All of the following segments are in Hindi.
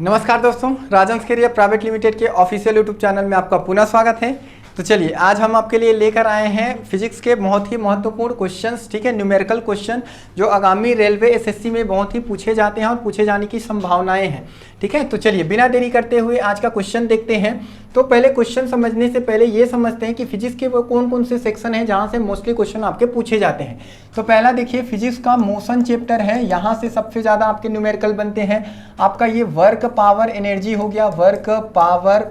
नमस्कार दोस्तों, राजहंस कैरियर प्राइवेट लिमिटेड के ऑफिशियल यूट्यूब चैनल में आपका पुनः स्वागत है। तो चलिए आज हम आपके लिए लेकर आए हैं फिजिक्स के बहुत ही महत्वपूर्ण क्वेश्चंस, ठीक है, न्यूमेरिकल क्वेश्चन जो आगामी रेलवे एसएससी में बहुत ही पूछे जाते हैं और पूछे जाने की संभावनाएं हैं, ठीक है। तो चलिए बिना देरी करते हुए आज का क्वेश्चन देखते हैं। तो पहले क्वेश्चन समझने से पहले ये समझते हैं कि फिजिक्स के वो कौन कौन से सेक्शन हैं जहाँ से मोस्टली क्वेश्चन आपके पूछे जाते हैं। तो पहला देखिए फिजिक्स का मोशन चैप्टर है, यहाँ से सबसे ज़्यादा आपके न्यूमेरिकल बनते हैं। आपका ये वर्क पावर एनर्जी हो गया, वर्क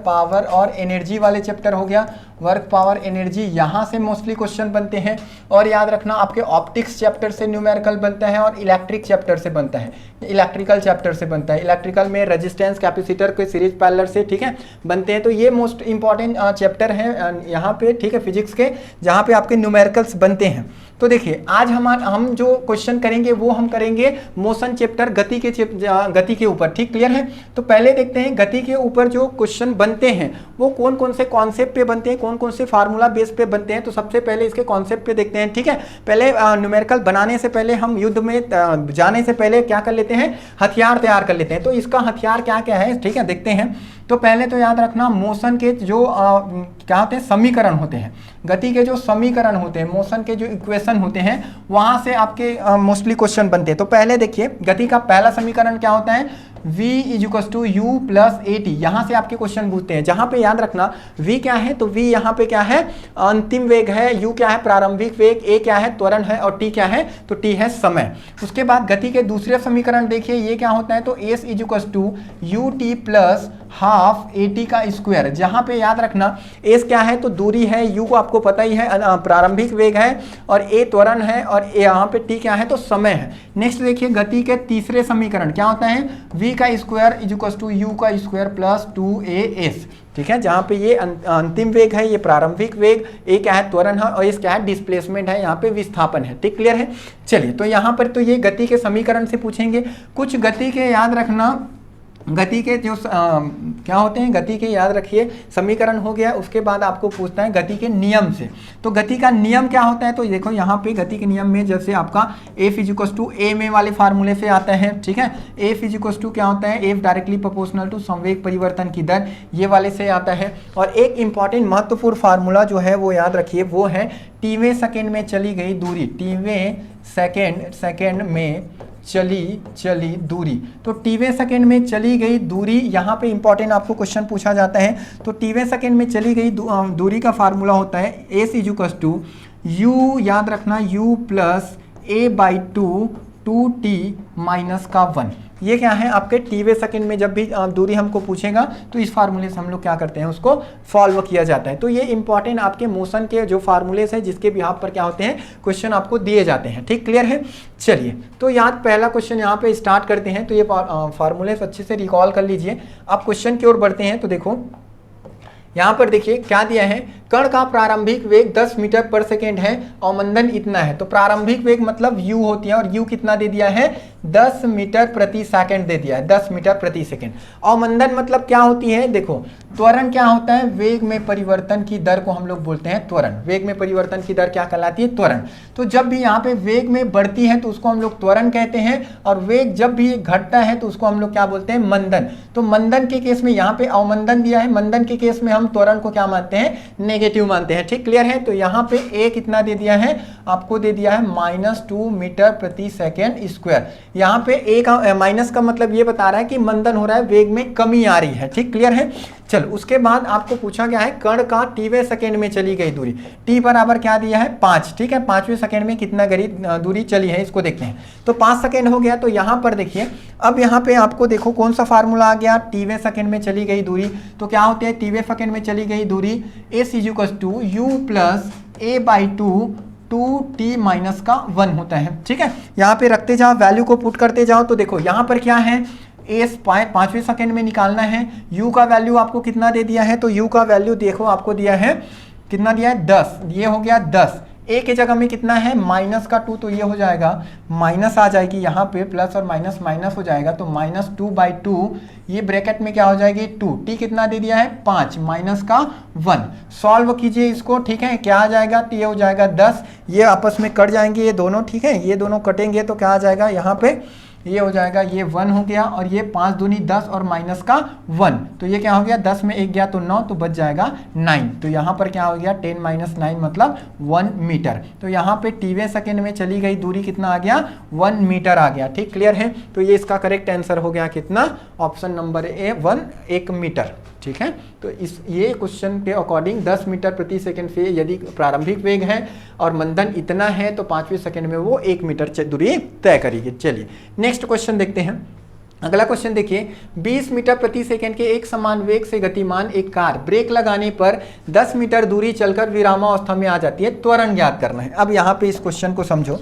पावर और एनर्जी वाले चैप्टर हो गया, वर्क पावर एनर्जी, यहाँ से मोस्टली क्वेश्चन बनते हैं। और याद रखना आपके ऑप्टिक्स चैप्टर से न्यूमेरिकल बनता है और इलेक्ट्रिक चैप्टर से बनता है, इलेक्ट्रिकल चैप्टर से बनता है। इलेक्ट्रिकल में रेजिस्टेंस कैपेसिटर के सीरीज पैरेलल से, ठीक है, बनते हैं। तो ये मोस्ट इंपॉर्टेंट चैप्टर है यहाँ पे, ठीक है, फिजिक्स के, जहाँ पे आपके न्यूमेरिकल्स बनते हैं। तो देखिए आज हम जो क्वेश्चन करेंगे वो हम करेंगे मोशन चैप्टर, गति के ऊपर, ठीक, क्लियर है। तो पहले देखते हैं गति के ऊपर जो क्वेश्चन बनते हैं वो कौन कौन से कॉन्सेप्ट पे बनते हैं, कौन कौन से फार्मूला बेस पे बनते हैं। तो सबसे पहले इसके कॉन्सेप्ट पे देखते हैं, ठीक है। पहले न्यूमेरिकल बनाने से पहले हम युद्ध में जाने से पहले क्या कर लेते हैं, हथियार तैयार कर लेते हैं। तो इसका हथियार क्या क्या है, ठीक है, देखते हैं। तो पहले तो याद रखना मोशन के जो क्या होते हैं, समीकरण होते हैं, गति के जो समीकरण होते हैं, मोशन के जो इक्वेशन होते हैं, वहां से आपके मोस्टली क्वेश्चन बनते हैं। तो पहले देखिए गति का पहला समीकरण क्या होता है, v = u + at। यहाँ से आपके क्वेश्चन पूछते हैं, जहाँ पे याद रखना v क्या है, तो v यहाँ पे क्या है, अंतिम वेग है, u क्या है, प्रारंभिक वेग, a क्या है, त्वरण है, और t क्या है, तो t है समय। उसके बाद गति के दूसरे समीकरण देखिए ये क्या होता है, तो s = ut + हाफ at का स्क्वायर। जहाँ पे याद रखना s क्या है, तो दूरी है, u को आपको पता ही है, प्रारंभिक वेग है, और a त्वरण है, और यहाँ पे t क्या है, तो समय है। नेक्स्ट देखिए गति के तीसरे समीकरण क्या होता है, v का स्क्वायर = u का स्क्वायर + 2as, ठीक है, जहाँ पे ये अंतिम वेग है, ये प्रारंभिक वेग, a क्या है, त्वरण है, और s क्या है, डिस्प्लेसमेंट है, यहाँ पे विस्थापन है, ठीक, क्लियर है। चलिए तो यहाँ पर तो ये गति के समीकरण से पूछेंगे। कुछ गति के याद रखना, गति के जो क्या होते हैं, गति के याद रखिए समीकरण हो गया। उसके बाद आपको पूछता है गति के नियम से। तो गति का नियम क्या होता है, तो देखो यहाँ पे गति के नियम में जैसे आपका F = a में वाले फार्मूले से आता है, ठीक है। F = क्या होता है, F डायरेक्टली प्रोपोर्शनल टू संवेग परिवर्तन की दर, ये वाले से आता है। और एक इंपॉर्टेंट महत्वपूर्ण फार्मूला जो है वो याद रखिए, वो है टीवें सेकेंड में चली गई दूरी, टीवें सेकेंड में चली दूरी। तो टीवें सेकेंड में चली गई दूरी, यहाँ पे इंपॉर्टेंट आपको क्वेश्चन पूछा जाता है। तो टीवें सेकेंड में चली गई दूरी का फार्मूला होता है S = u, याद रखना u + a/2 2t - 1। ये क्या है आपके टीवे सेकंड में जब भी दूरी हमको पूछेगा तो इस फार्मूले से हम लोग क्या करते हैं, उसको सॉल्व किया जाता है। तो ये इंपॉर्टेंट आपके मोशन के जो फार्मूलेस हैं जिसके बिहाफ पर क्या होते हैं, क्वेश्चन आपको दिए जाते हैं, ठीक, क्लियर है। चलिए तो याद पहला क्वेश्चन यहाँ पे स्टार्ट करते हैं। तो ये फार्मूलेस अच्छे से रिकॉल कर लीजिए। अब क्वेश्चन की ओर बढ़ते हैं। तो देखो यहाँ पर देखिए क्या दिया है, कण का प्रारंभिक वेग 10 मीटर पर सेकेंड है, अवमंदन इतना है। तो प्रारंभिक वेग मतलब u होती है, और u कितना दे दिया है, 10 मीटर प्रति सेकंड दे दिया है, 10 मीटर प्रति सेकंड। अवमंदन मतलब क्या होती है, देखो त्वरण क्या होता है, वेग में परिवर्तन की दर को हम लोग बोलते हैं त्वरण। वेग में परिवर्तन की दर क्या कहलाती है, त्वरण। तो जब भी यहाँ पे वेग में बढ़ती है तो उसको हम लोग त्वरण कहते हैं, और वेग जब भी घटता है तो उसको हम लोग क्या बोलते हैं, मंदन। तो मंदन के केस में यहाँ पे अवमंदन दिया है, मंदन के केस में हम त्वरण को क्या मानते हैं, नेगेटिव मानते हैं, ठीक, क्लियर है। तो यहाँ पे a कितना दे दिया है, आपको दे दिया है -2 मीटर प्रति सेकेंड स्क्वायर। यहाँ पे a का माइनस का मतलब ये बता रहा है कि मंदन हो रहा है, वेग में कमी आ रही है, ठीक, क्लियर है। चलो उसके बाद आपको पूछा गया है कण का टीवें सेकेंड में चली गई दूरी, t बराबर क्या दिया है, 5, ठीक है। 5वें सेकेंड में कितना दूरी चली है इसको देखते हैं। तो 5 सेकेंड हो गया। तो यहाँ पर देखिए अब यहाँ पे आपको देखो कौन सा फार्मूला आ गया, टीवें सेकेंड में चली गई दूरी। तो क्या होती है, टीवें सेकेंड में चली गई दूरी S = u + a/2 2t - 1 होता है, ठीक है। यहाँ पे रखते जाओ, वैल्यू को पुट करते जाओ। तो देखो यहाँ पर क्या है, एस 5वें सेकेंड में निकालना है। u का वैल्यू आपको कितना दे दिया है, तो u का वैल्यू देखो आपको दिया है, कितना दिया है, 10। ये हो गया 10। a के जगह में कितना है, -2, तो ये हो जाएगा माइनस आ जाएगी, यहाँ पे प्लस और माइनस माइनस हो जाएगा। तो -2/2, ये ब्रैकेट में क्या हो जाएगी, 2। t कितना दे दिया है, 5 -1। सॉल्व कीजिए इसको, ठीक है। क्या आ जाएगा, t हो जाएगा 10। ये आपस में कट जाएंगे ये दोनों, ठीक है। ये दोनों कटेंगे तो क्या आ जाएगा, यहाँ पे ये हो जाएगा, ये 1 हो गया, और ये 5 दूनी 10 और माइनस का 1, तो ये क्या हो गया, 10 में 1 गया तो 9, तो बच जाएगा 9। तो यहाँ पर क्या हो गया, 10 - 9 मतलब 1 मीटर। तो यहाँ पे टीवें सेकेंड में चली गई दूरी कितना आ गया, 1 मीटर आ गया। ठीक, क्लियर है। तो ये इसका करेक्ट आंसर हो गया कितना, ऑप्शन नंबर ए 1 मीटर। ठीक है, तो ये क्वेश्चन के अकॉर्डिंग 10 मीटर प्रति सेकंड से यदि प्रारंभिक वेग है और मंदन इतना है तो 5वें सेकंड में वो 1 मीटर दूरी तय करेगी। चलिए नेक्स्ट क्वेश्चन देखते हैं। अगला क्वेश्चन देखिए, 20 मीटर प्रति सेकंड के एक समान वेग से गतिमान एक कार ब्रेक लगाने पर 10 मीटर दूरी चलकर विरामावस्था में आ जाती है, त्वरण ज्ञात करना है। अब यहाँ पे इस क्वेश्चन को समझो।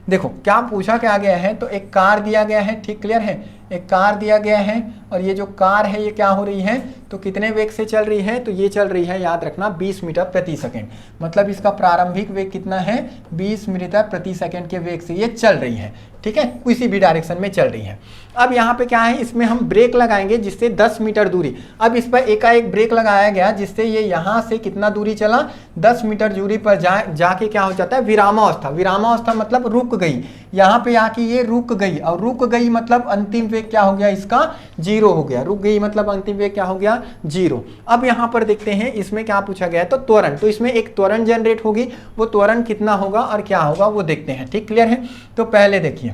देखो क्या पूछा क्या गया है, तो एक कार दिया गया है। ठीक, क्लियर है, एक कार दिया गया है और ये जो कार है ये क्या हो रही है, तो कितने वेग से चल रही है, तो ये चल रही है, याद रखना, 20 मीटर प्रति सेकंड। मतलब इसका प्रारंभिक वेग कितना है, 20 मीटर प्रति सेकंड के वेग से ये चल रही है। ठीक है, किसी भी डायरेक्शन में चल रही है। अब यहाँ पे क्या है, इसमें हम ब्रेक लगाएंगे जिससे 10 मीटर दूरी, अब इस पर एकाएक ब्रेक लगाया गया जिससे ये यहाँ से कितना दूरी चला, 10 मीटर दूरी पर जाके क्या हो जाता है, विरामावस्था। विरामावस्था मतलब रुक गई, यहाँ पे आके ये रुक गई, और रुक गई मतलब अंतिम वेग क्या हो गया, इसका 0 हो गया। रुक गई मतलब अंतिम वेग क्या हो गया, 0। अब यहाँ पर देखते हैं इसमें क्या पूछा गया है, तो त्वरण, तो इसमें एक त्वरण जनरेट होगी, वो त्वरण कितना होगा और क्या होगा वो देखते हैं। ठीक, क्लियर है। तो पहले देखिए,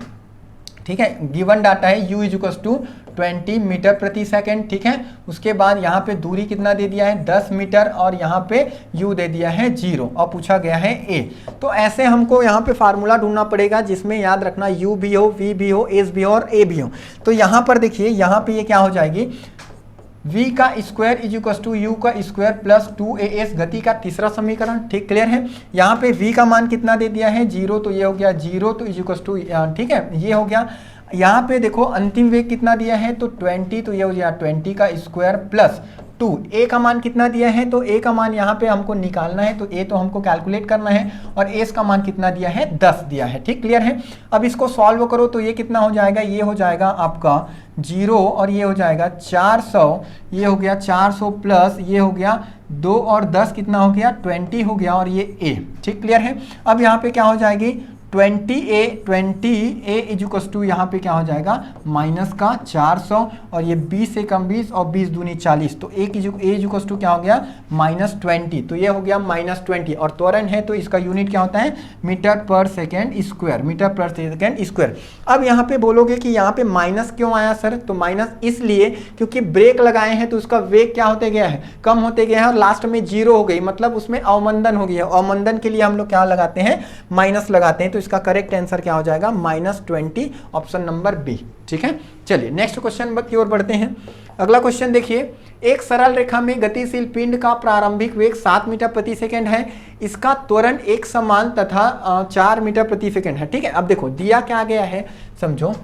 ठीक है, गिवन डाटा है u = 20 मीटर प्रति सेकंड। ठीक है, उसके बाद यहाँ पे दूरी कितना दे दिया है, 10 मीटर, और यहाँ पे u दे दिया है 0, और पूछा गया है a। तो ऐसे हमको यहाँ पे फार्मूला ढूंढना पड़ेगा जिसमें याद रखना u भी हो, v भी हो, s भी हो और a भी हो। तो यहाँ पर देखिए, यहाँ पे ये क्या हो जाएगी, v का स्क्वायर = u का स्क्वायर प्लस 2as, गति का तीसरा समीकरण। ठीक, क्लियर है। यहाँ पे v का मान कितना दे दिया है, 0, तो ये हो गया 0, तो ठीक है, ये हो गया। यहाँ पे देखो अंतिम वेग कितना दिया है, तो 20, तो ये हो गया 20 का स्क्वायर प्लस 2। a का मान कितना दिया है, तो a का मान यहाँ पे हमको निकालना है, तो a तो हमको कैलकुलेट करना है, और s का मान कितना दिया है, 10 दिया है। ठीक, क्लियर है। अब इसको सॉल्व करो तो ये कितना हो जाएगा, ये हो जाएगा आपका 0, और ये हो जाएगा 400, ये हो गया 400 प्लस ये हो गया 2 और 10 कितना हो गया, 20 हो गया, और ये a। ठीक, क्लियर है। अब यहाँ पे क्या हो जाएगी, 20a = यहाँ पे क्या हो जाएगा, माइनस का 400, और ये 20 से कम 20 और 20 दूनी 40, तो a = क्या हो गया, -20, तो ये हो गया -20, और त्वरण है तो इसका यूनिट क्या होता है, मीटर पर सेकेंड स्क्वायर, मीटर पर सेकेंड स्क्वायर। अब यहाँ पे बोलोगे कि यहाँ पे माइनस क्यों आया सर, तो माइनस इसलिए क्योंकि ब्रेक लगाए हैं तो उसका वेग क्या होते गया है, कम होते गया है, और लास्ट में 0 हो गई, मतलब उसमें अवमंदन हो गई है। अवमंदन के लिए हम लोग क्या लगाते हैं, माइनस लगाते हैं। तो इसका करेक्ट आंसर क्या हो जाएगा, -20, ऑप्शन नंबर बी। ठीक है, चलिए नेक्स्ट क्वेश्चन की ओर बढ़ते हैं। अगला क्वेश्चन देखिए, एक सरल रेखा में गतिशील पिंड का प्रारंभिक वेग 7 मीटर प्रति सेकंड है, इसका त्वरण एक समान तथा 4 मीटर प्रति सेकंड है। ठीक है, अब देखो दिया क्या गया है, समझो।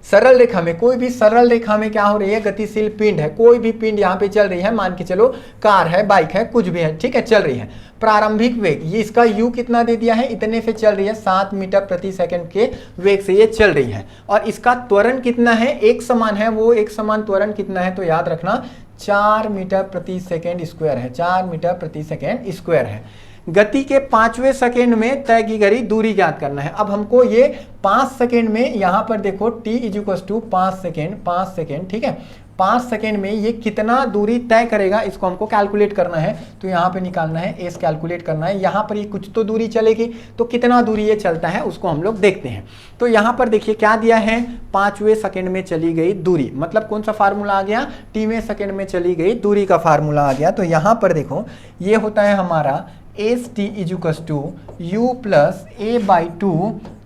सरल रेखा में, कोई भी सरल रेखा में क्या हो रही है, गतिशील पिंड है, कोई भी पिंड यहाँ पे चल रही है, मान के चलो कार है, बाइक है, कुछ भी है, ठीक है, चल रही है। प्रारंभिक वेग ये इसका u कितना दे दिया है, इतने से चल रही है, 7 मीटर प्रति सेकंड के वेग से ये चल रही है, और इसका त्वरण कितना है, एक समान है, वो एक समान त्वरण कितना है, तो याद रखना 4 मीटर प्रति सेकंड स्क्वायर है, 4 मीटर प्रति सेकंड स्क्वायर है। गति के 5वें सेकेंड में तय की गई दूरी ज्ञात करना है। अब हमको ये 5 सेकेंड में, यहाँ पर देखो t = 5 सेकेंड, ठीक है, 5 सेकेंड में ये कितना दूरी तय करेगा, इसको हमको कैलकुलेट करना है। तो यहाँ पे निकालना है, एस कैलकुलेट करना है। यहाँ पर ये कुछ तो दूरी चलेगी, तो कितना दूरी ये चलता है उसको हम लोग देखते हैं। तो यहाँ पर देखिए क्या दिया है, 5वें सेकेंड में चली गई दूरी, मतलब कौन सा फार्मूला आ गया, t वें सेकेंड में चली गई दूरी का फार्मूला आ गया। तो यहाँ पर देखो ये होता है हमारा st = u + a/2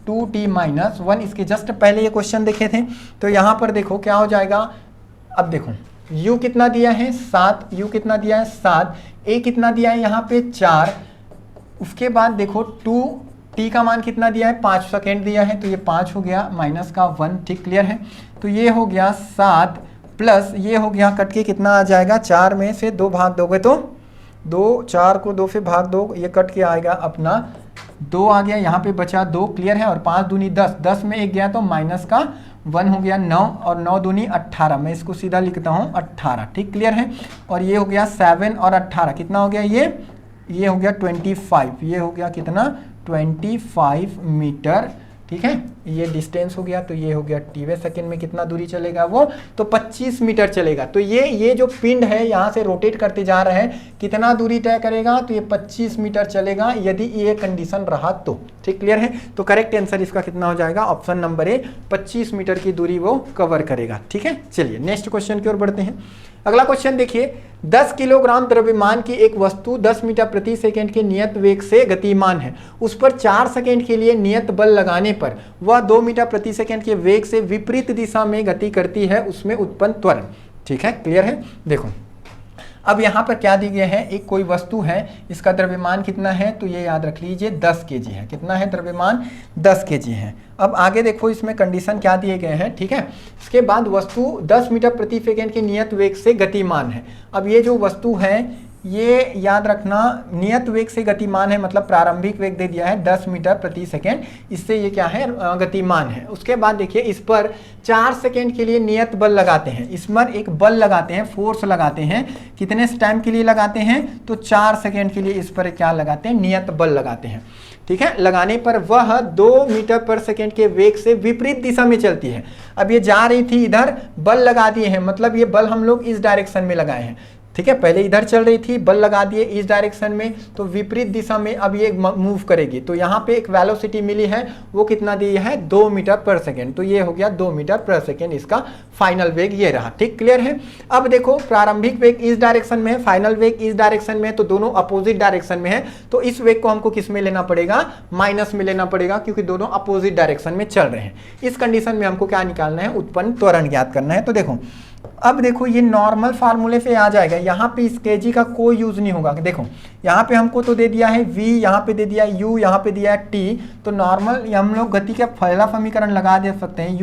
2t - 1। इसके जस्ट पहले ये क्वेश्चन देखे थे। तो यहाँ पर देखो क्या हो जाएगा, अब देखो u कितना दिया है 7, u कितना दिया है 7, a कितना दिया है यहाँ पे 4, उसके बाद देखो 2t का मान कितना दिया है 5 सेकेंड दिया है, तो ये 5 हो गया माइनस का 1। ठीक, क्लियर है। तो ये हो गया 7 प्लस ये हो गया, कट के कितना आ जाएगा, 4 में से 2 भाग दोगे तो 2, 4 को 2 से भाग दो, ये कट के आएगा अपना 2 आ गया, यहाँ पे बचा 2, क्लियर है। और 5 दूनी 10, 10 में 1 गया तो माइनस का 1 हो गया 9, और 9 दूनी 18, मैं इसको सीधा लिखता हूँ 18। ठीक, क्लियर है। और ये हो गया 7 और 18 कितना हो गया, ये हो गया 25, ये हो गया कितना 25 मीटर। ठीक है, ये डिस्टेंस हो गया, तो ये हो गया t/s सेकेंड में कितना दूरी चलेगा वो, तो 25 मीटर चलेगा। तो ये जो पिंड है यहाँ से रोटेट करते जा रहा है, कितना दूरी तय करेगा, तो ये 25 मीटर चलेगा यदि ये कंडीशन रहा तो। ठीक, क्लियर है। तो करेक्ट आंसर इसका कितना हो जाएगा, ऑप्शन नंबर ए, 25 मीटर की दूरी वो कवर करेगा। ठीक है, चलिए नेक्स्ट क्वेश्चन की ओर बढ़ते हैं। अगला क्वेश्चन देखिए, 10 किलोग्राम द्रव्यमान की एक वस्तु 10 मीटर प्रति सेकंड के नियत वेग से गतिमान है। उस पर 4 सेकंड के लिए नियत बल लगाने पर वह 2 मीटर प्रति सेकंड के वेग से विपरीत दिशा में गति करती है, उसमें उत्पन्न त्वरण। ठीक है, क्लियर है। देखो अब यहाँ पर क्या दी गया है, एक कोई वस्तु है, इसका द्रव्यमान कितना है, तो ये याद रख लीजिए 10 kg है। कितना है द्रव्यमान, 10 kg है। अब आगे देखो इसमें कंडीशन क्या दिए गए हैं। ठीक है, इसके बाद वस्तु 10 मीटर प्रति सेकंड के नियत वेग से गतिमान है। अब ये जो वस्तु है ये याद रखना नियत वेग से गतिमान है, मतलब प्रारंभिक वेग दे दिया है 10 मीटर प्रति सेकंड, इससे ये क्या है, गतिमान है। उसके बाद देखिए इस पर 4 सेकंड के लिए नियत बल लगाते हैं, इस पर एक बल लगाते हैं, फोर्स लगाते हैं। कितने टाइम के लिए लगाते हैं, तो 4 सेकंड के लिए इस पर क्या लगाते हैं, नियत बल लगाते हैं। ठीक है, लगाने पर वह 2 मीटर पर सेकंड के वेग से विपरीत दिशा में चलती है। अब ये जा रही थी इधर, बल लगा दिए हैं, मतलब ये बल हम लोग इस डायरेक्शन में लगाए हैं। ठीक है, पहले इधर चल रही थी, बल लगा दिए इस डायरेक्शन में, तो विपरीत दिशा में अब ये मूव करेगी। तो यहाँ पे एक वेलोसिटी मिली है, वो कितना दी है, 2 मीटर पर सेकेंड। तो ये हो गया 2 मीटर पर सेकेंड, इसका फाइनल वेग ये रहा। ठीक, क्लियर है। अब देखो प्रारंभिक वेग इस डायरेक्शन में है, फाइनल वेग इस डायरेक्शन में है, तो दोनों अपोजिट डायरेक्शन में है। तो इस वेग को हमको किस में लेना पड़ेगा, माइनस में लेना पड़ेगा, क्योंकि दोनों अपोजिट डायरेक्शन में चल रहे हैं। इस कंडीशन में हमको क्या निकालना है, उत्पन्न त्वरण ज्ञात करना है। तो देखो अब देखो ये नॉर्मल फार्मूले से आ जाएगा, यहाँ पे इस kg का कोई यूज नहीं होगा। देखो यहाँ पे हमको तो दे दिया है v, यहाँ पे दे दिया है u, यहाँ पे दिया है t। तो नॉर्मल हम लोग गति का पहला समीकरण लगा दे सकते हैं,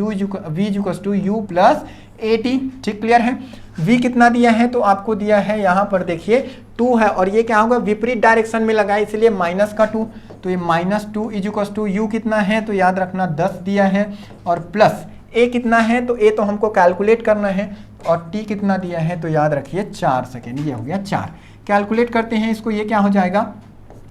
v प्लस at। ठीक, क्लियर है। v कितना दिया है, तो आपको दिया है यहाँ पर देखिए 2 है, और ये क्या होगा, विपरीत डायरेक्शन में लगा है, इसलिए माइनस का 2। तो ये -2 इज टू u कितना है, तो याद रखना 10 दिया है, और प्लस a कितना है, तो a तो हमको कैलकुलेट करना है, और t कितना दिया है, तो याद रखिए 4 सेकेंड। ये हो गया 4। कैलकुलेट करते हैं इसको, ये क्या हो जाएगा,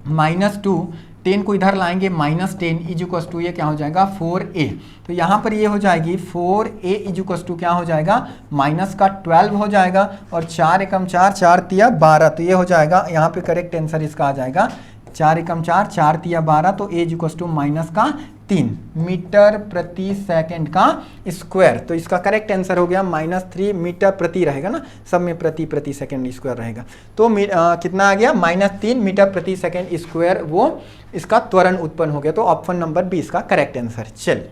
-2, 10 को इधर लाएंगे, -10 इज टू ये क्या हो जाएगा, 4a। तो यहाँ पर ये हो जाएगी 4a इज टू क्या हो जाएगा, माइनस का 12 हो जाएगा, और 4 एकम 4, 4 तिया 12। तो ये हो जाएगा, यहाँ पे करेक्ट आंसर इसका आ जाएगा 4 एकम 4, 4 तिया 12। तो a इज टू माइनस का 3 मीटर प्रति सेकंड का स्क्वायर। तो इसका करेक्ट आंसर हो गया -3 मीटर प्रति रहेगा ना, सब में प्रति सेकंड स्क्वायर रहेगा। तो कितना आ गया, -3 मीटर प्रति सेकंड स्क्वायर, वो इसका त्वरण उत्पन्न हो गया। तो ऑप्शन नंबर 20 का करेक्ट आंसर। चलिए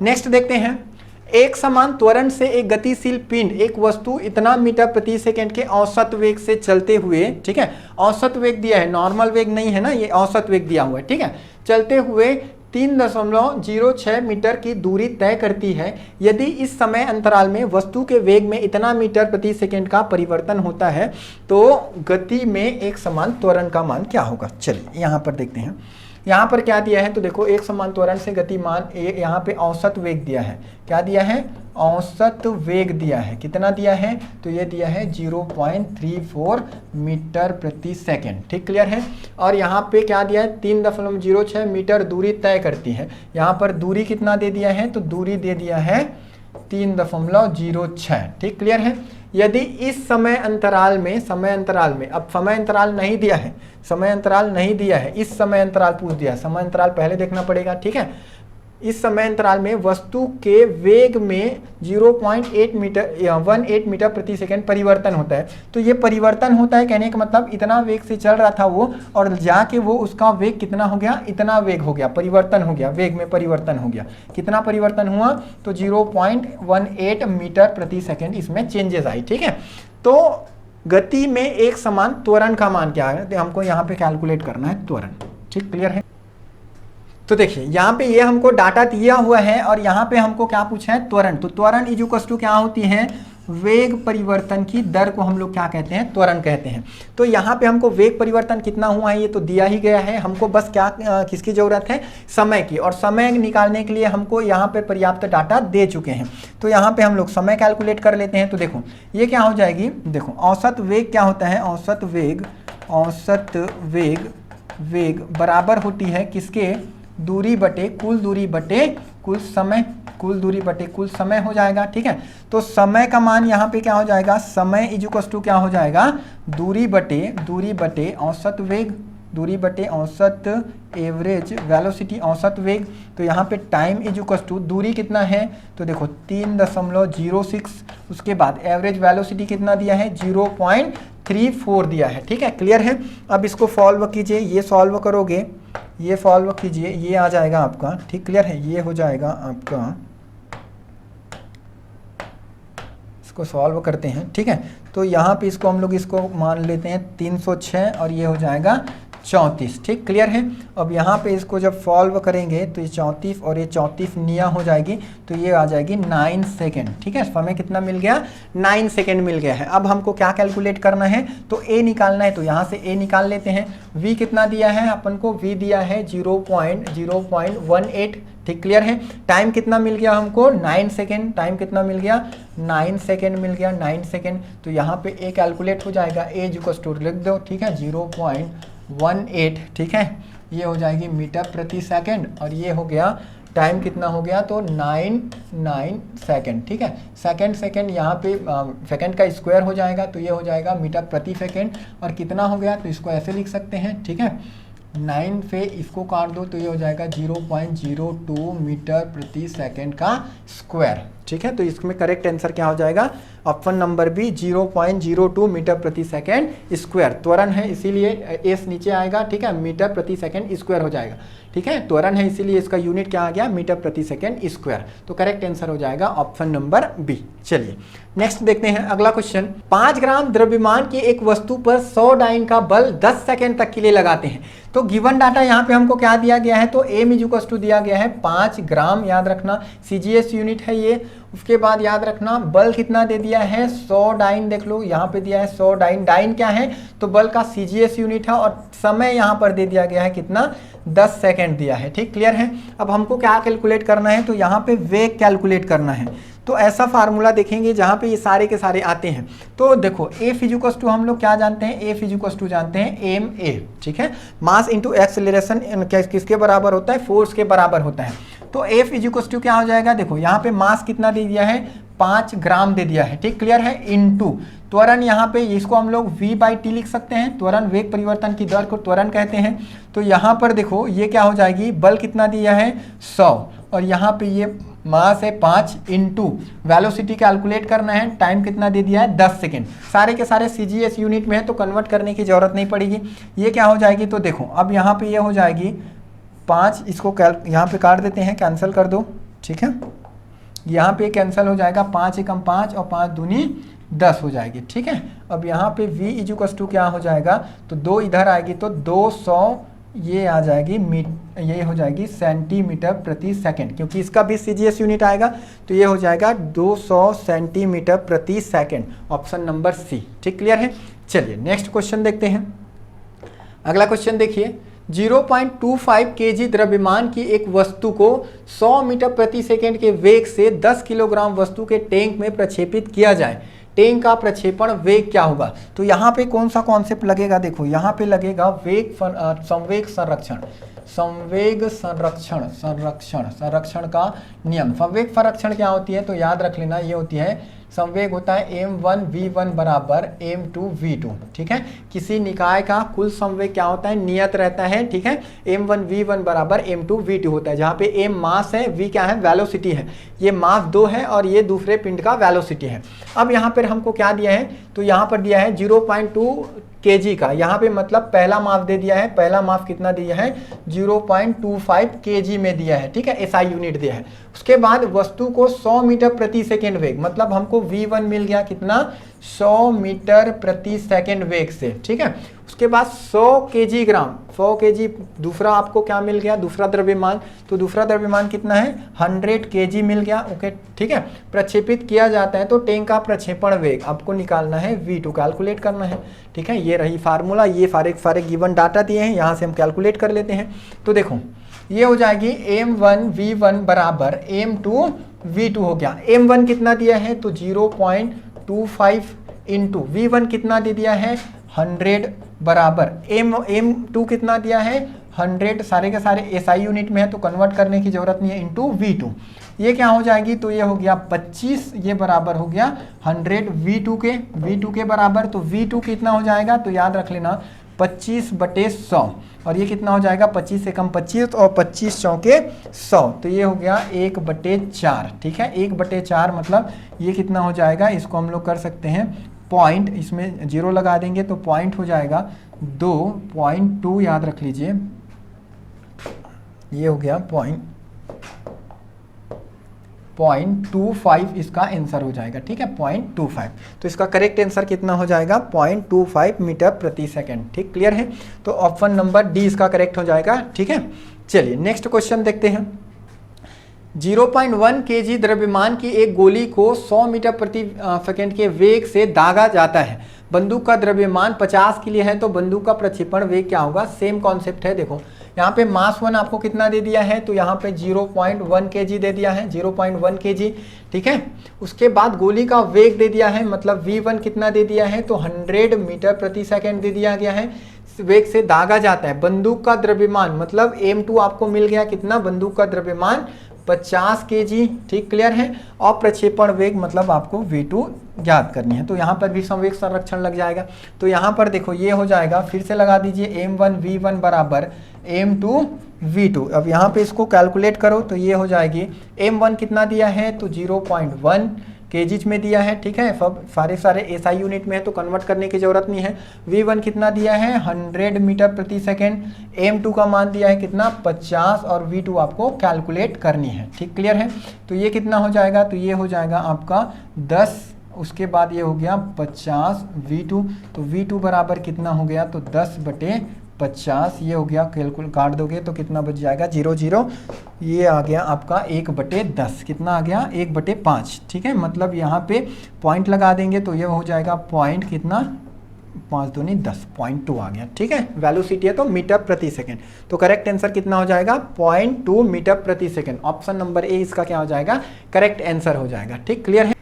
नेक्स्ट देखते हैं। एक समान त्वरण से एक गतिशील पिंड एक वस्तु इतना मीटर प्रति सेकंड के औसत वेग से चलते हुए, ठीक है, औसत वेग दिया है, नॉर्मल वेग नहीं है ना, ये औसत वेग दिया हुआ है। ठीक है, चलते हुए 3.06 मीटर की दूरी तय करती है। यदि इस समय अंतराल में वस्तु के वेग में इतना मीटर प्रति सेकंड का परिवर्तन होता है, तो गति में एक समान त्वरण का मान क्या होगा। चलिए यहाँ पर देखते हैं, यहाँ पर क्या दिया है, तो देखो एक समान त्वरण से गतिमान यहाँ पे औसत वेग दिया है। क्या दिया है, औसत वेग दिया है। कितना दिया है, तो ये दिया है 0.34 मीटर प्रति सेकंड। ठीक, क्लियर है। और यहाँ पे क्या दिया है, 3.06 मीटर दूरी तय करती है। यहाँ पर दूरी कितना दे दिया है, तो दूरी दे दिया है 3.06। ठीक, क्लियर है। यदि इस समय अंतराल में, अब समय अंतराल नहीं दिया है, समय अंतराल नहीं दिया है, इस समय अंतराल पूछ दिया है, समय अंतराल पहले देखना पड़ेगा। ठीक है, इस समय अंतराल में वस्तु के वेग में 0.18 मीटर प्रति सेकंड परिवर्तन होता है। तो ये परिवर्तन होता है, कहने का मतलब इतना वेग से चल रहा था वो, और जाके वो उसका वेग कितना हो गया, इतना वेग हो गया, परिवर्तन हो गया, वेग में परिवर्तन हो गया। कितना परिवर्तन हुआ, तो 0.18 मीटर प्रति सेकंड इसमें चेंजेस आई। ठीक है, तो गति में एक समान त्वरण का मान क्या है, तो हमको यहाँ पे कैलकुलेट करना है त्वरण। ठीक, क्लियर है। तो देखिए यहाँ पे ये हमको डाटा दिया हुआ है, और यहाँ पे हमको क्या पूछा है, त्वरण। तो त्वरण इज इक्वल टू क्या होती है, वेग परिवर्तन की दर को हम लोग क्या कहते हैं, त्वरण कहते हैं। तो यहाँ पे हमको वेग परिवर्तन कितना हुआ है ये तो दिया ही गया है, हमको बस क्या किसकी जरूरत है, समय की। और समय निकालने के लिए हमको यहाँ पे पर्याप्त डाटा दे चुके हैं। तो यहाँ पे हम लोग समय कैलकुलेट कर लेते हैं। तो देखो ये क्या हो जाएगी, देखो औसत वेग क्या होता है, औसत वेग बराबर होती है किसके, दूरी बटे कुल समय, कुल दूरी बटे कुल समय हो जाएगा। ठीक है, तो समय का मान यहाँ पे क्या हो जाएगा, समय इज इक्वल टू क्या हो जाएगा, दूरी बटे औसत वेग, दूरी बटे औसत एवरेज वेलोसिटी, औसत वेग। तो यहाँ पे टाइम इज इक्वल टू दूरी कितना है, तो देखो 3.06, उसके बाद एवरेज वेलोसिटी कितना दिया है 0.34 दिया है। ठीक है, क्लियर है। अब इसको सॉल्व कीजिए, ये सॉल्व करोगे, ये सॉल्व कीजिए, ये आ जाएगा आपका, ठीक क्लियर है, ये हो जाएगा आपका, इसको सॉल्व करते हैं। ठीक है, तो यहाँ पे इसको हम लोग इसको मान लेते हैं 306 और ये हो जाएगा 34। ठीक क्लियर है। अब यहाँ पे इसको जब सॉल्व करेंगे तो ये 34 और ये 34 निया हो जाएगी, तो ये आ जाएगी 9 सेकेंड। ठीक है, समय कितना मिल गया, 9 सेकेंड मिल गया है। अब हमको क्या कैलकुलेट करना है, तो ए निकालना है, तो यहाँ से ए निकाल लेते हैं। वी कितना दिया है अपन को, वी दिया है 0.018। ठीक क्लियर है। टाइम कितना मिल गया हमको, 9 सेकेंड, टाइम कितना मिल गया, 9 सेकेंड मिल गया, 9 सेकेंड। तो यहाँ पे ए कैलकुलेट हो जाएगा, ए इक्वल टू लिख दो। ठीक है, 0.18। ठीक है, ये हो जाएगी मीटर प्रति सेकेंड, और ये हो गया टाइम कितना हो गया, तो 9 सेकेंड। ठीक है, सेकेंड यहाँ पे सेकेंड का स्क्वायर हो जाएगा, तो ये हो जाएगा मीटर प्रति सेकेंड, और कितना हो गया, तो इसको ऐसे लिख सकते हैं। ठीक है, 9 से इसको काट दो तो ये हो जाएगा 0.02 मीटर प्रति सेकेंड का स्क्वायर। ठीक है, तो इसमें करेक्ट आंसर क्या हो जाएगा, ऑप्शन नंबर बी 0.02 मीटर प्रति सेकेंड स्क्वायर। त्वरण है इसीलिए एस नीचे आएगा। ठीक है, मीटर प्रति सेकेंड स्क्वायर हो जाएगा। ठीक है, त्वरण है इसीलिए इसका यूनिट क्या आ गया, मीटर प्रति सेकेंड स्क्वायर। तो करेक्ट आंसर हो जाएगा ऑप्शन नंबर बी। चलिए नेक्स्ट देखते हैं अगला क्वेश्चन। 5 ग्राम द्रव्यमान की एक वस्तु पर 100 डाइन का बल 10 सेकेंड तक के लिए लगाते हैं। तो गिवन डाटा यहाँ पे हमको क्या दिया गया है, तो एम इज इक्वल टू दिया गया है 5 ग्राम, याद रखना सीजीएस यूनिट है ये। उसके बाद याद रखना बल कितना दे दिया है, 100 डाइन, देख लो यहाँ पे दिया है 100 डाइन। डाइन क्या है, तो बल का सीजीएस यूनिट है, और समय यहाँ पर दे दिया गया है कितना, 10 सेकेंड दिया है। ठीक क्लियर है। अब हमको क्या कैलकुलेट करना है, तो यहाँ पे वेग कैलकुलेट करना है। तो ऐसा फार्मूला देखेंगे जहाँ पे ये सारे के सारे आते हैं। तो देखो एफ इक्वल टू हम लोग क्या जानते हैं, एफ इक्वल टू जानते हैं एम ए। ठीक है, मास इंटू एक्सेलरेशन किसके बराबर होता है, फोर्स के बराबर होता है। तो एफ इक्वल टू क्या हो जाएगा, देखो यहाँ पे मास कितना दे दिया है, 5 ग्राम दे दिया है। ठीक क्लियर है, इनटू त्वरण, यहाँ पे इसको हम लोग v/t लिख सकते हैं। त्वरण वेग परिवर्तन की दर को त्वरण कहते हैं। तो यहाँ पर देखो ये क्या हो जाएगी, बल कितना दिया है 100, और यहाँ पे ये मास है 5 इंटू वेलोसिटी कैलकुलेट करना है, टाइम कितना दे दिया है 10 सेकेंड। सारे के सारे सीजीएस यूनिट में है तो कन्वर्ट करने की जरूरत नहीं पड़ेगी। ये क्या हो जाएगी, तो देखो अब यहाँ पे ये हो जाएगी 5, इसको यहाँ पे काट देते हैं, कैंसिल कर दो। ठीक है, यहाँ पे कैंसिल हो जाएगा, 5 एकम 5 और 5 दूनी 10 हो जाएगी। ठीक है, अब यहाँ पे v इज इक्वल टू क्या हो जाएगा, तो 2 इधर आएगी तो 200 ये आ जाएगी ये हो जाएगी सेंटीमीटर प्रति सेकंड, क्योंकि इसका भी सीजीएस यूनिट आएगा। तो ये हो जाएगा 200 सेंटीमीटर प्रति सेकंड, ऑप्शन नंबर सी। ठीक क्लियर है। चलिए नेक्स्ट क्वेश्चन देखते हैं। अगला क्वेश्चन देखिए, 0.25 केजी द्रव्यमान की एक वस्तु को 100 मीटर प्रति सेकंड के वेग से 10 किलोग्राम वस्तु के टैंक में प्रक्षेपित किया जाए, टैंक का प्रक्षेपण वेग क्या होगा। तो यहाँ पे कौन सा कॉन्सेप्ट लगेगा, देखो यहाँ पे लगेगा वेग संवेग संरक्षण, संवेग संरक्षण का नियम। संवेग संरक्षण क्या होती है, तो याद रख लेना, ये होती है संवेग होता है m1v1 बराबर m2v2। ठीक है, किसी निकाय का कुल संवेग क्या होता है, नियत रहता है। ठीक है, m1v1 बराबर m2v2 होता है, जहाँ पे m मास है, v क्या है, वेलोसिटी है। ये मास 2 है और ये दूसरे पिंड का वेलोसिटी है। अब यहाँ पर हमको क्या दिया है, तो यहाँ पर दिया है 0.2 केजी का, यहाँ पे मतलब पहला माप दे दिया है। पहला माप कितना दिया है, 0.25 केजी में दिया है। ठीक है, एसआई यूनिट दिया है। उसके बाद वस्तु को 100 मीटर प्रति सेकंड वेग, मतलब हमको v1 मिल गया कितना, 100 मीटर प्रति सेकंड वेग से। ठीक है, उसके बाद 100 केजी ग्राम, 100 केजी दूसरा आपको क्या मिल गया, दूसरा द्रव्यमान। तो दूसरा द्रव्यमान कितना है, 100 केजी मिल गया। ओके, ठीक है, प्रक्षेपित किया जाता है तो टैंक का प्रक्षेपण वेग आपको निकालना है, v2 कैलकुलेट करना है। ठीक है, ये रही फार्मूला, ये सारे गिवन डाटा दिए हैं, यहाँ से हम कैलकुलेट कर लेते हैं। तो देखो ये हो जाएगी m1v1 बराबर m2v2 हो गया। m1 कितना दिया है, तो 0.25 इंटू v1 कितना दे दिया है, 100 बराबर m2 कितना दिया है, 100 सारे के सारे एसआई यूनिट में है तो कन्वर्ट करने की जरूरत नहीं है, इंटू V2। ये क्या हो जाएगी, तो ये हो गया 25, ये बराबर हो गया 100 V2 के बराबर। तो V2 कितना हो जाएगा, तो याद रख लेना 25/100, और ये कितना हो जाएगा 25 से कम 25 और 25 चौके 100, तो ये हो गया 1/4। ठीक है, 1/4 मतलब ये कितना हो जाएगा, इसको हम लोग कर सकते हैं पॉइंट, इसमें 0 लगा देंगे तो पॉइंट हो जाएगा 2.2, याद रख लीजिए, ये हो गया 0.25 इसका आंसर हो जाएगा। ठीक है, 0.25, तो इसका करेक्ट आंसर कितना हो जाएगा 0.25 मीटर प्रति सेकंड। ठीक, क्लियर है, तो ऑप्शन नंबर डी इसका करेक्ट हो जाएगा। ठीक है, चलिए नेक्स्ट क्वेश्चन देखते हैं। 0.1 kg द्रव्यमान की एक गोली को 100 मीटर प्रति सेकंड के वेग से दागा जाता है। बंदूक का द्रव्यमान 50 के लिए है, तो बंदूक का प्रक्षेपण वेग क्या होगा, सेम कॉन्सेप्ट है। देखो यहाँ पे मास 1 आपको कितना दे दिया है, तो यहाँ पे 0.1 kg दे दिया है, 0.1 kg। ठीक है, उसके बाद गोली का वेग दे दिया है, मतलब V1 कितना दे दिया है, तो 100 मीटर प्रति सेकंड दे दिया गया है। वेग से दागा जाता है। बंदूक का द्रव्यमान मतलब M2 आपको मिल गया कितना, बंदूक का द्रव्यमान 50 kg। ठीक, क्लियर है, और प्रक्षेपण वेग मतलब आपको V2 ज्ञात करनी है, तो यहाँ पर भी संवेग संरक्षण लग जाएगा। तो यहाँ पर देखो ये हो जाएगा, फिर से लगा दीजिए M1 V1 बराबर M2 V2। अब यहाँ पे इसको कैलकुलेट करो तो ये हो जाएगी, M1 कितना दिया है, तो 0.1 kg में दिया है। ठीक है, सब सारे एसआई यूनिट में है तो कन्वर्ट करने की जरूरत नहीं है। V1 कितना दिया है 100 मीटर प्रति सेकेंड, M2 का मान दिया है कितना 50, और V2 आपको कैलकुलेट करनी है। ठीक, क्लियर है, तो ये कितना हो जाएगा, तो ये हो जाएगा आपका 10, उसके बाद ये हो गया 50 V2, तो V2 बराबर कितना हो गया, तो 10/50, ये हो गया, कैलकुलेट काट दोगे तो कितना बच जाएगा 0, ये आ गया आपका 1/10, कितना आ गया 1/5। ठीक है, मतलब यहाँ पे पॉइंट लगा देंगे तो ये हो जाएगा पॉइंट कितना 5 दूनी 10, 0.2 आ गया। ठीक है, वेलोसिटी है तो मीटर प्रति सेकंड, तो करेक्ट आंसर कितना हो जाएगा 0.2 मीटर प्रति सेकंड। ऑप्शन नंबर ए इसका क्या हो जाएगा, करेक्ट आंसर हो जाएगा। ठीक, क्लियर है,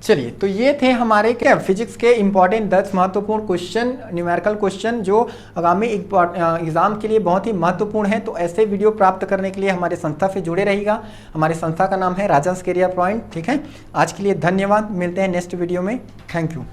चलिए तो ये थे हमारे क्या फिजिक्स के इंपॉर्टेंट 10 महत्वपूर्ण क्वेश्चन, न्यूमेरिकल क्वेश्चन जो आगामी एग्जाम के लिए बहुत ही महत्वपूर्ण है। तो ऐसे वीडियो प्राप्त करने के लिए हमारे संस्था से जुड़े रहिएगा। हमारी संस्था का नाम है राजंस कैरियर पॉइंट। ठीक है, आज के लिए धन्यवाद, मिलते हैं नेक्स्ट वीडियो में, थैंक यू।